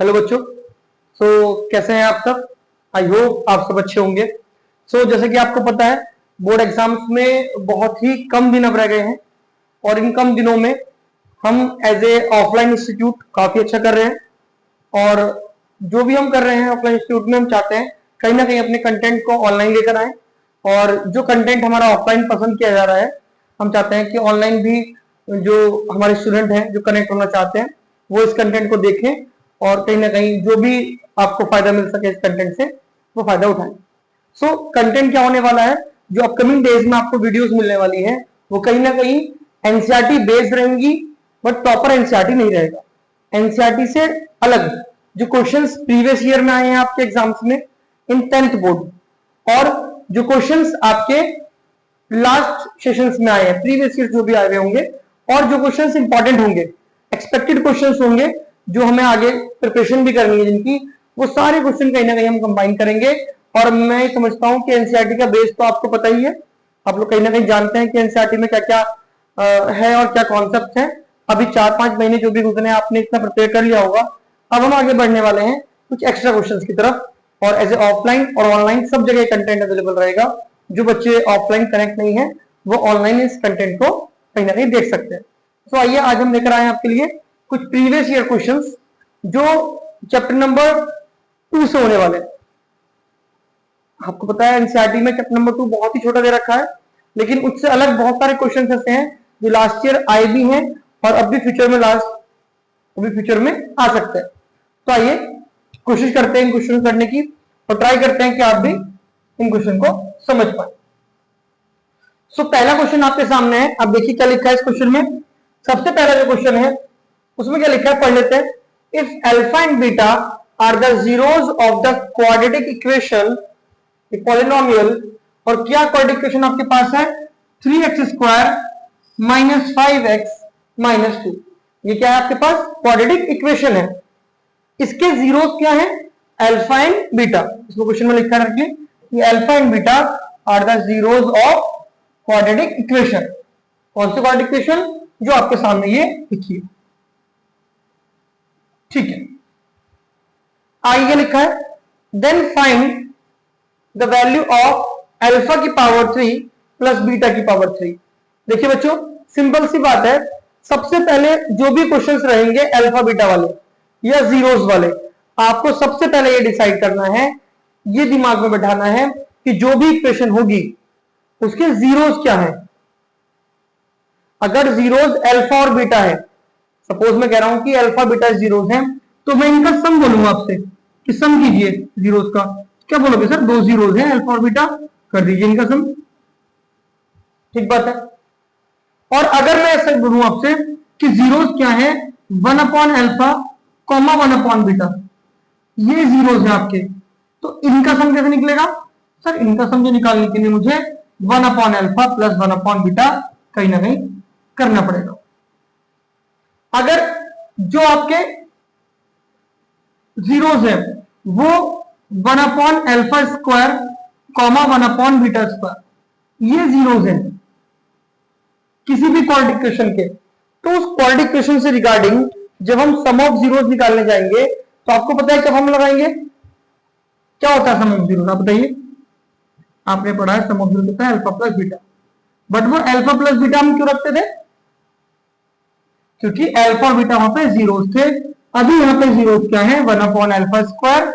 Hello बच्चों। कैसे हैं आप सब? आई होप आप सब अच्छे होंगे। जैसे कि आपको पता है बोर्ड एग्जाम्स में बहुत ही कम दिन अब रह गए हैं और इन कम दिनों में हम एज ए ऑफलाइन इंस्टीट्यूट काफी अच्छा कर रहे हैं और जो भी हम कर रहे हैं ऑफलाइन इंस्टीट्यूट में हम चाहते हैं कहीं ना कहीं अपने कंटेंट को ऑनलाइन लेकर आए और जो कंटेंट हमारा ऑफलाइन पसंद किया जा रहा है हम चाहते हैं कि ऑनलाइन भी जो हमारे स्टूडेंट हैं जो कनेक्ट होना चाहते हैं वो इस कंटेंट को देखें और कहीं ना कहीं जो भी आपको फायदा मिल सके इस कंटेंट से वो फायदा उठाएं। कंटेंट क्या होने वाला है, जो अपकमिंग डेज में आपको वीडियोस मिलने वाली है वो कहीं ना कहीं एनसीईआरटी बेस्ड रहेंगी, बट प्रॉपर एनसीईआरटी नहीं रहेगा। एनसीईआरटी से अलग जो क्वेश्चंस प्रीवियस ईयर में आए हैं आपके एग्जाम्स में इन 10th बोर्ड और जो क्वेश्चंस आपके लास्ट सेशंस में आए हैं प्रीवियस ईयर जो भी आए हुए होंगे और जो क्वेश्चंस इंपॉर्टेंट होंगे एक्सपेक्टेड क्वेश्चंस होंगे जो हमें आगे प्रिपरेशन भी करनी है जिनकी, वो सारे क्वेश्चन कहीं ना कहीं हम कंबाइन करेंगे। और मैं समझता हूं कि एनसीईआरटी का बेस तो आपको पता ही है, आप लोग कहीं ना कहीं जानते हैं कि एनसीईआरटी में क्या क्या है और क्या कॉन्सेप्ट है। अभी 4-5 महीने जो भी गुजरे आपने इतना प्रिपेयर कर लिया होगा, अब हम आगे बढ़ने वाले हैं कुछ एक्स्ट्रा क्वेश्चन की तरफ और एज ए ऑफलाइन और ऑनलाइन सब जगह कंटेंट अवेलेबल रहेगा। जो बच्चे ऑफलाइन कनेक्ट नहीं है वो ऑनलाइन इस कंटेंट को कहीं ना कहीं देख सकते हैं। आइए आज हम लेकर आए हैं आपके लिए कुछ प्रीवियस ईयर क्वेश्चंस जो चैप्टर नंबर 2 से होने वाले हैं। आपको पता है एनसीईआरटी में चैप्टर नंबर 2 बहुत ही छोटा दे रखा है, लेकिन उससे अलग बहुत सारे क्वेश्चंस ऐसे हैं जो लास्ट ईयर आए भी हैं और अब भी फ्यूचर में आ सकते हैं। तो आइए कोशिश करते हैं इन क्वेश्चन करने की और ट्राई करते हैं कि आप भी इन क्वेश्चन को समझ पाए। पहला क्वेश्चन आपके सामने है। अब देखिए क्या लिखा है इस क्वेश्चन में। सबसे पहला जो क्वेश्चन है उसमें क्या लिखा है पढ़ लेते हैं। If alpha and beta are the zeros of the quadratic equation polynomial, और क्या क्वाड्रेटिक इक्वेशन आपके पास है 3x² - 5x - 2। ये क्या है आपके पास क्वाड्रेटिक इक्वेशन है, इसके जीरोस क्या है अल्फा एंड बीटा। इसको क्वेश्चन में लिखा रखिए कि alpha and beta are the zeros of quadratic equation. कौन सी क्वाड्रेटिक इक्वेशन? जो आपके सामने ये लिखी है, ठीक है। आगे लिखा है then find the value of alpha की पावर 3 प्लस बीटा की पावर 3। देखिए बच्चों सिंपल सी बात है, सबसे पहले जो भी क्वेश्चंस रहेंगे अल्फा बीटा वाले या जीरोस वाले, आपको सबसे पहले ये डिसाइड करना है, ये दिमाग में बैठाना है कि जो भी इक्वेशन होगी उसके जीरोस क्या है। अगर जीरोस अल्फा और बीटा है, सपोज मैं कह रहा हूं कि अल्फा बीटा जीरोस हैं, तो मैं इनका सम बोलूंगा आपसे कि सम कीजिए जीरोस का। क्या बोलोगे सर? 2 जीरोस हैं अल्फा और बीटा, कर दीजिए इनका सम, ठीक बात है। और अगर मैं ऐसा बोलूं आपसे कि जीरोस क्या है 1/अल्फा, 1/बीटा, ये जीरोस है आपके, तो इनका सम कैसे निकलेगा? सर इनका सम जो निकालने के लिए मुझे 1/अल्फा प्लस 1/बीटा कहीं ना कहीं करना पड़ेगा। अगर जो आपके जीरोस है वो 1/अल्फा², 1/बीटा², ये जीरोस है किसी भी क्वाड्रेटिक इक्वेशन के, तो उस क्वाड्रेटिक इक्वेशन से रिगार्डिंग जब हम सम ऑफ जीरोस निकालने जाएंगे तो आपको पता है क्या फॉर्मूला लगाएंगे? क्या होता है सम ऑफ जीरोस? आप बताइए, आपने पढ़ा है सम ऑफ जीरोस होता है अल्फा प्लस बीटा, बट वो अल्फा प्लस बीटा हम क्यों रखते थे? क्योंकि अल्फा और बीटा वहां पे जीरोस थे। अभी यहां पे जीरोस क्या है 1/अल्फा²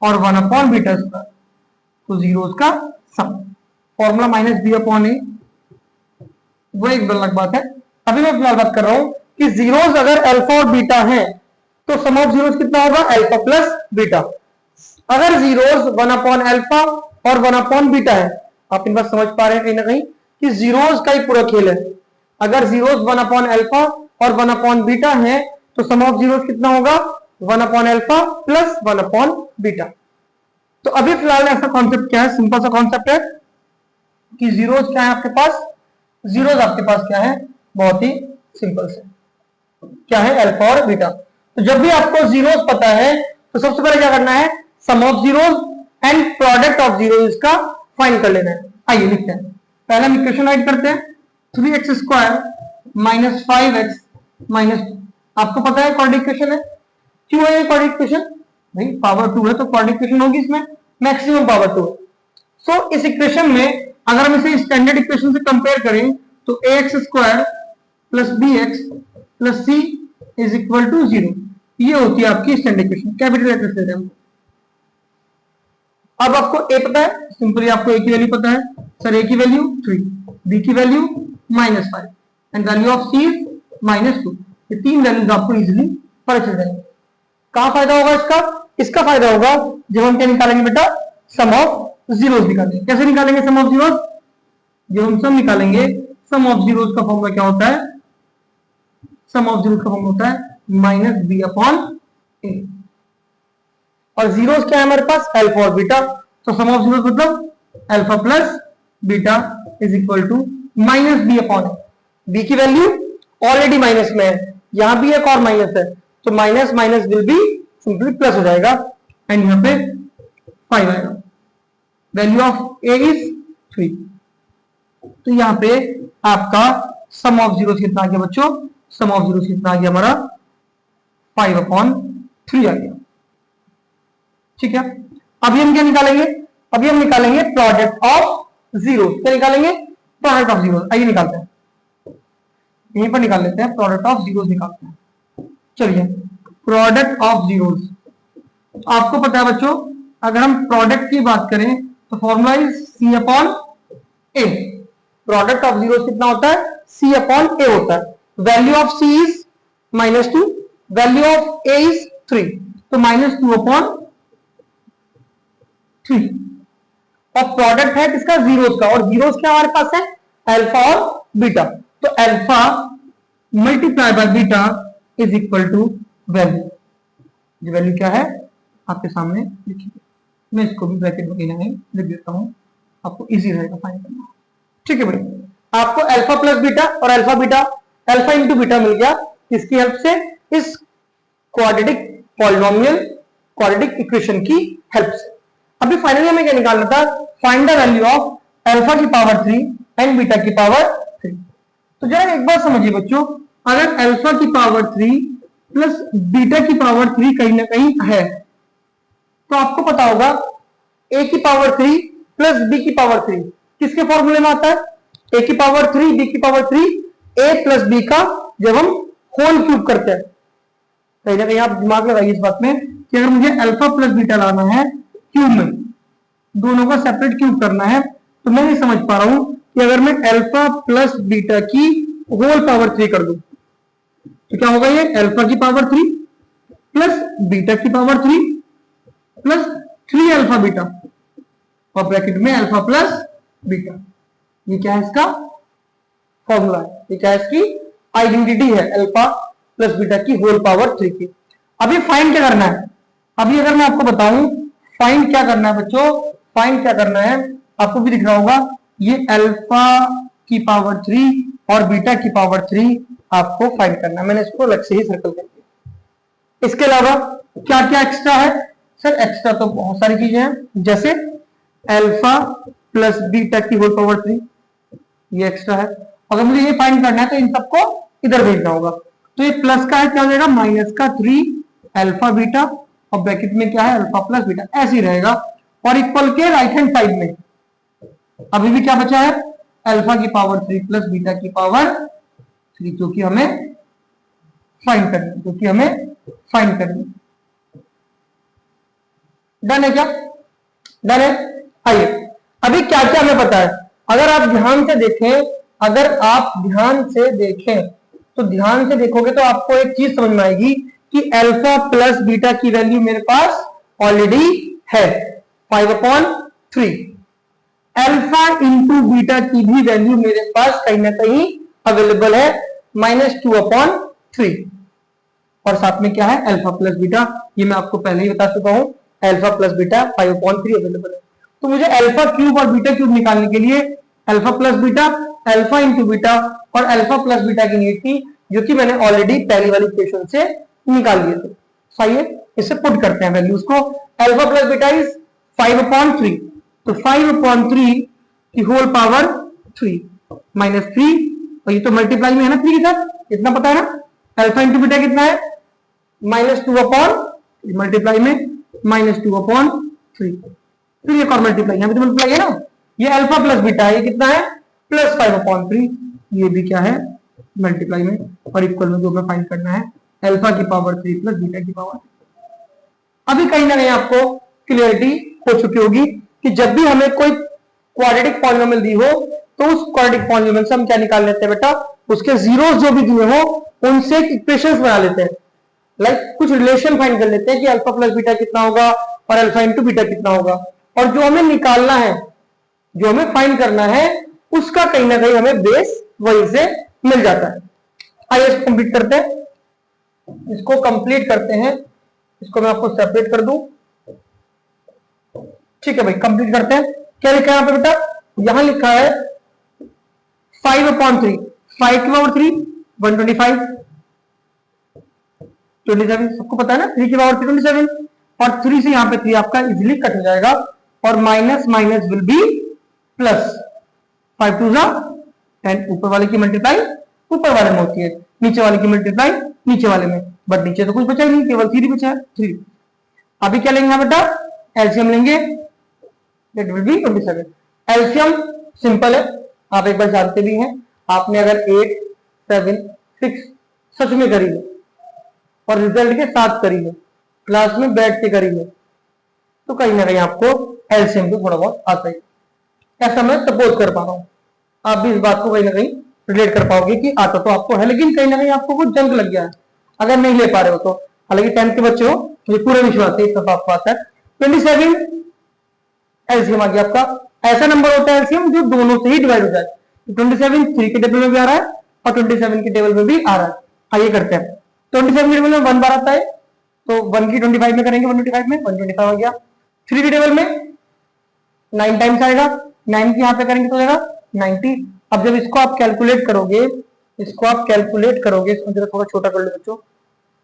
और 1/बीटा², तो जीरोस का सम फॉर्मूला -b/a, वो एक अलग बात है। अभी मैं फिलहाल बात कर रहा हूं कि जीरोस अगर अल्फा और बीटा है तो सम ऑफ जीरोस कितना होगा अल्फा प्लस बीटा। अगर जीरोस 1/अल्फा और 1/बीटा है, आप इन बात समझ पा रहे हैं कहीं ना कहीं कि जीरोस का ही पूरा खेल है। अगर जीरोस 1/अल्फा और 1/बीटा है तो सम ऑफ जीरोस कितना होगा 1/अल्फा प्लस 1/बीटा। तो अभी फिलहाल ऐसा कॉन्सेप्ट क्या है, सिंपल सा कॉन्सेप्ट है कि जीरोस क्या है आपके पास, जीरोस आपके पास क्या है, बहुत ही सिंपल से क्या है अल्फा और बीटा। तो जब भी आपको जीरोस पता है तो सबसे पहले क्या करना है sum of zeros and product of zeros का फाइंड कर लेना है। आइए लिखते हैं, पहला हम इक्वेशन राइट करते हैं 3x² - 5x - 2। आपको पता है क्वाड्रेटिक इक्वेशन है, क्यों है क्वाड्रेटिक इक्वेशन? भाई पावर 2 है तो क्वाड्रेटिक इक्वेशन होगी, इसमें मैक्सिमम पावर 2 है। सो इस इक्वेशन में अगर हम इसे स्टैंडर्ड इक्वेशन से कंपेयर करें तो ax square plus bx plus c is equal to 0, ये होती है आपकी स्टैंडर्ड इक्वेशन, कैपिटल लेटर से हम। अब आपको a पता है, सिंपली आपको a की वैल्यू पता है, सर a की वैल्यू 3, b की value -5 and value of c is -2। ये तीन वैल्यूज आपको इजीली पता चल जाएंगे। कहां फायदा होगा इसका? इसका फायदा होगा जब हम क्या निकालेंगे बेटा, सम ऑफ जीरोस निकालेंगे। कैसे निकालेंगे सम ऑफ जीरोस? जब हम सम निकालेंगे, सम ऑफ जीरोस का फॉर्मूला क्या होता है? सम ऑफ जीरोस का फॉर्मूला होता है -b अपॉन a, और जीरोस क्या है हमारे पास? अल्फा और बीटा। तो सम ऑफ जीरोस मतलब alpha plus beta is equal to -b upon a। b की वैल्यू ऑलरेडी माइनस में है, यहां भी एक और माइनस है, तो minus minus will be simply plus हो जाएगा एंड यहां पे 5 आएगा। वैल्यू ऑफ a इज 3, तो यहां पे आपका सम ऑफ जीरोस कितना आ गया बच्चों? सम ऑफ जीरोस कितना आ गया हमारा? 5 अपॉन 3 आ गया। ठीक है, अभी हम क्या निकालेंगे? अभी हम निकालेंगे प्रोडक्ट ऑफ जीरो। क्या निकालेंगे? Product of zero. आइए निकालते हैं, यहीं पर निकाल लेते हैं, प्रोडक्ट ऑफ जीरोस निकालते हैं। चलिए, प्रोडक्ट ऑफ जीरोस, आपको पता है बच्चों, अगर हम प्रोडक्ट की बात करें तो formula is C upon A. Product of zeros कितना होता है? सी अपॉन ए होता है। Value of C is -2, value of A is 3, तो -2 अपॉन 3। और प्रोडक्ट है किसका? जीरोस का, और जीरोस क्या हमारे पास है? अल्फा और बीटा। तो alpha multiply by beta is equal to value. ये वैल्यू क्या है आपके सामने लिखिए, मैं इसको भी ब्रैकेट वगैरह में लिख देता हूं, आपको इजी रहेगा फाइंड करना। ठीक है भाई, आपको अल्फा प्लस बीटा और alpha beta, alpha into beta मिल गया, इसकी हेल्प से, इस क्वाड्रेटिक पॉलिनोमियल क्वाड्रेटिक इक्वेशन की हेल्प से। अभी फाइनली हमें क्या निकालना था? Find the value of alpha की पावर 3 एंड बीटा की पावर 3। तो जरा एक बार समझिए बच्चों, अगर अल्फा की पावर 3 प्लस बीटा की पावर 3 कहीं ना कहीं है, तो आपको पता होगा a की पावर 3 प्लस b की पावर 3 किसके फॉर्मूले में आता है? a की पावर 3 b की पावर 3 a प्लस b का जब हम होल क्यूब करते हैं। कहीं ना कहीं आप दिमाग लगाइए इस बात में कि अगर मुझे अल्फा प्लस बीटा लाना है क्यूब में, दोनों का सेपरेट क्यूब करना है, तो मैं नहीं समझ पा रहा हूं कि अगर मैं अल्फा प्लस बीटा की होल पावर 3 कर दूं तो क्या होगा? ये अल्फा की पावर 3 प्लस बीटा की पावर 3 प्लस 3 अल्फा बीटा और ब्रैकेट में अल्फा प्लस बीटा। ये क्या है? इसका फॉर्मूला है, ये क्या है? इसकी आइडेंटिटी है, अल्फा प्लस बीटा की होल पावर 3 की। अभी फाइंड क्या करना है? अभी अगर मैं आपको बताऊं फाइंड क्या करना है बच्चों, फाइंड क्या करना है, आपको भी दिख रहा होगा, ये अल्फा की पावर 3 और बीटा की पावर 3 आपको फाइंड करना है। मैंने इसको अलग से ही सर्कल कर दिया। इसके अलावा क्या क्या एक्स्ट्रा है? सर एक्स्ट्रा तो बहुत सारी चीजें हैं, जैसे अल्फा प्लस बीटा की होल पावर 3, ये एक्स्ट्रा है। अगर मुझे ये फाइंड करना है तो इन सबको इधर भेजना होगा, तो ये प्लस का है, क्या हो जाएगा? माइनस का 3 अल्फा बीटा और ब्रैकेट में क्या है? अल्फा प्लस बीटा, ऐसे ही रहेगा। और इक्वल के राइट हैंड साइड में अभी भी क्या बचा है? अल्फा की पावर 3 प्लस बीटा की पावर 3, जो कि हमें फाइंड करनी, डन है क्या? डन है। आइए, अभी क्या क्या हमें पता है? अगर आप ध्यान से देखें तो ध्यान से देखोगे तो आपको एक चीज समझ में आएगी कि अल्फा प्लस बीटा की वैल्यू मेरे पास ऑलरेडी है 5/3। अल्फा इंटू बीटा की भी वैल्यू मेरे पास कहीं ना कहीं अवेलेबल है -2/3। और साथ में क्या है? अल्फा प्लस बीटा, ये मैं आपको पहले ही बता चुका हूं, अल्फा प्लस बीटा 5/3 अवेलेबल है। तो मुझे अल्फा क्यूब और बीटा क्यूब निकालने के लिए alpha plus beta, alpha into beta और अल्फा प्लस बीटा की नीड थी, जो कि मैंने ऑलरेडी पहली वाली इक्वेशन से निकाल लिए थे। सही है, इसे पुट करते हैं वैल्यूज को। अल्फा प्लस बीटा इज 5/3, तो 5/3 की होल पावर 3 -3, और ये तो मल्टीप्लाई में है ना 3 के साथ, इतना पता है ना? अल्फा इंटू बीटा कितना है? -2/3 मल्टीप्लाई में -2/3, फिर एक और मल्टीप्लाई, यहाँ पे तो मल्टीप्लाई है ना, ये अल्फा प्लस बीटा है, ये कितना है +5/3, ये भी क्या है मल्टीप्लाई में, और इक्वल में जो हमें फाइंड करना है अल्फा की पावर 3 प्लस बीटा की पावर। अभी कहीं ना कहीं आपको क्लियरिटी हो चुकी होगी कि जब भी हमें कोई क्वाड्रेटिक पॉलिनोमियल दी हो तो उस क्वाड्रेटिक पॉलिनोमियल से हम क्या निकाल लेते हैं बेटा, उसके जीरोस जो भी दिए हो उनसे इक्वेशंस बना लेते हैं, लाइक कुछ रिलेशन फाइंड कर लेते हैं कि अल्फा प्लस बीटा कितना होगा और अल्फा इंटू बीटा कितना होगा, और जो हमें निकालना है, जो हमें फाइंड करना है, उसका कहीं ना कहीं हमें बेस वहीं से मिल जाता है। आइए इसको कंप्लीट करते हैं, इसको कंप्लीट करते हैं, इसको मैं आपको सेपरेट कर दूं, ठीक है भाई, कंप्लीट करते हैं। क्या लिखा है यहाँ पे बेटा, यहां लिखा है 5/3, 5 की पावर 3 125, 27, सबको पता है ना, 3 की पावर 3 27, और 3 से यहाँ पे 3 आपका इजीली कट हो जाएगा, और minus minus will B plus, 5 2 10, ऊपर वाले की मल्टीप्लाई ऊपर वाले में होती है, नीचे वाले की मल्टीप्लाई नीचे वाले में, बट नीचे तो कुछ बचा ही नहीं, केवल 3 बचा है 3। अभी क्या लेंगे बेटा, एलसीएम लेंगे, that will be 27। LCM simple है, आप एक बार जानते भी हैं, आपने अगर 8 7 6 सच में करी है और रिजल्ट के साथ करी है, क्लास में बैठ के करी है, तो कहीं ना कहीं आपको एलसीएम तो थोड़ा बहुत आता है, ऐसा मैं सपोज कर पा रहा हूं, आप भी इस बात को कहीं ना कहीं रिलेट कर पाओगे कि आता तो आपको है, लेकिन कहीं ना कहीं आपको वो जंग लग गया है अगर नहीं ले पा रहे हो तो। हालांकि 10th के बच्चे हो, मुझे पूरा विश्वास है, सब आपको आता है। 27 एलसीएम आ गया आपका, ऐसा नंबर होता है एलसीएम जो दोनों से ही डिवाइड हो जाए, तो 27 3 के टेबल में भी आ रहा है और 27 के टेबल में भी आ रहा है। आइए करते हैं, 27 के टेबल में 1 बार आता है, तो 1 की 25 में करेंगे, 125 में 125 आ गया। 3 के टेबल में 9 टाइम्स आएगा, 9 की यहाँ पे करेंगे तो जाएगा 90। अब जब इसको आप कैलकुलेट करोगे, इसको आप कैलकुलेट करोगे, जरा थोड़ा छोटा कर लो बच्चों,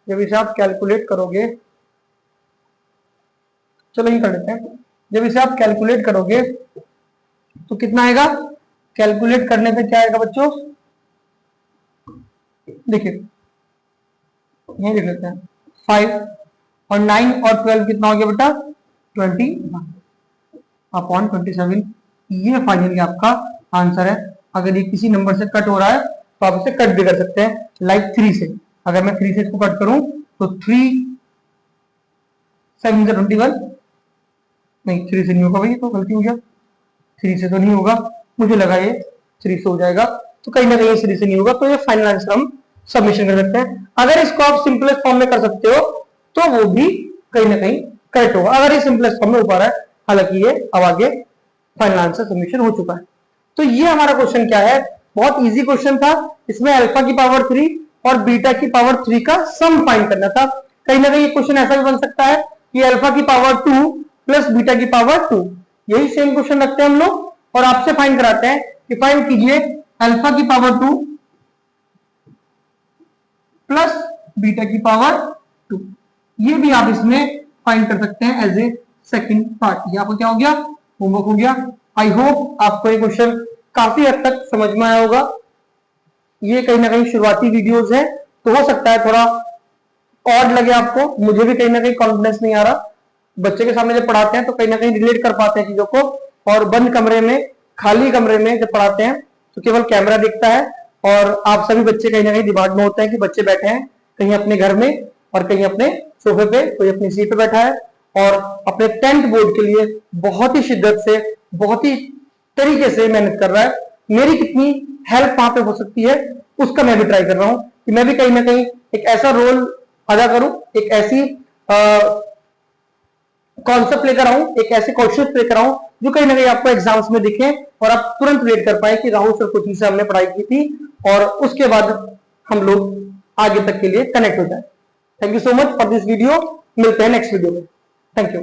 जब इसे आप कैलकुलेट करोगे, चलो ये कर लेते हैं, जब इसे आप कैलकुलेट करोगे तो कितना आएगा, कैलकुलेट करने पे क्या आएगा बच्चों, देखिए ये देख लेते हैं, 5 और 9 और 12 कितना हो गया बेटा, 21/27, ये फाइनली आपका आंसर है। अगर ये किसी नंबर से कट हो रहा है तो आप इसे कट भी कर सकते हैं, लाइक 3 से, अगर मैं 3 से इसको कट करूं तो 3 7 21, नहीं 3 से नहीं होगा भाई, तो गलती हो गया, 3 से तो नहीं होगा, मुझे लगा ये 3 से हो जाएगा, तो कहीं ना कहीं 3 से नहीं होगा, तो ये फाइनल आंसर हम सबमिशन कर सकते हैं। अगर इसको आप सिंपलेस्ट फॉर्म में कर सकते हो तो वो भी कहीं ना कहीं करेक्ट होगा, अगर ये सिंपलेस्ट फॉर्म में हो पा रहा है, हालांकि ये अब आगे फाइनल आंसर सबमिशन हो चुका है। तो ये हमारा क्वेश्चन क्या है, बहुत इजी क्वेश्चन था, इसमें अल्फा की पावर 3 और बीटा की पावर 3 का सम फाइंड करना था। कहीं ना कहीं क्वेश्चन ऐसा भी बन सकता है कि अल्फा की पावर 2 प्लस बीटा की पावर 2, यही सेम क्वेश्चन रखते हैं हम लोग और आपसे फाइंड कराते हैं कि फाइंड कीजिए अल्फा की पावर 2 प्लस बीटा की पावर 2, ये भी आप इसमें फाइंड कर सकते हैं एज ए सेकंड पार्ट। ये आपको क्या हो गया, होमवर्क हो गया। आई होप आपको ये क्वेश्चन काफी हद तक समझ में आया होगा। ये कहीं ना कहीं शुरुआती वीडियोस है, तो हो सकता है थोड़ा ऑड लगे आपको, मुझे भी कहीं ना कहीं कॉन्फिडेंस नहीं आ रहा, बच्चे के सामने जब पढ़ाते हैं तो कहीं ना कहीं रिलेट कर पाते हैं चीजों को, और बंद कमरे में, खाली कमरे में जब पढ़ाते हैं तो केवल कैमरा दिखता है और आप सभी बच्चे कहीं ना कहीं दिमाग में होते हैं कि बच्चे बैठे हैं कहीं अपने घर में और कहीं अपने सोफे पे, कोई अपनी सीट पे बैठा है और अपने 10th बोर्ड के लिए बहुत ही शिद्दत से, बहुत ही तरीके से मेहनत कर रहा है। मेरी कितनी हेल्प वहां पे हो सकती है उसका मैं भी ट्राई कर रहा हूं कि मैं भी कहीं ना कहीं एक ऐसा रोल अदा करूं, एक ऐसी कॉन्सेप्ट लेकर आऊं, एक ऐसे क्वेश्चन लेकर आऊं जो कहीं ना कहीं आपको एग्जाम्स में दिखे और आप तुरंत रिलेट कर पाए कि राहुल सर को चीज से हमने पढ़ाई की थी और उसके बाद हम लोग आगे तक के लिए कनेक्ट हो जाए। Thank you so much for this video, मिलते हैं नेक्स्ट वीडियो में, थैंक यू।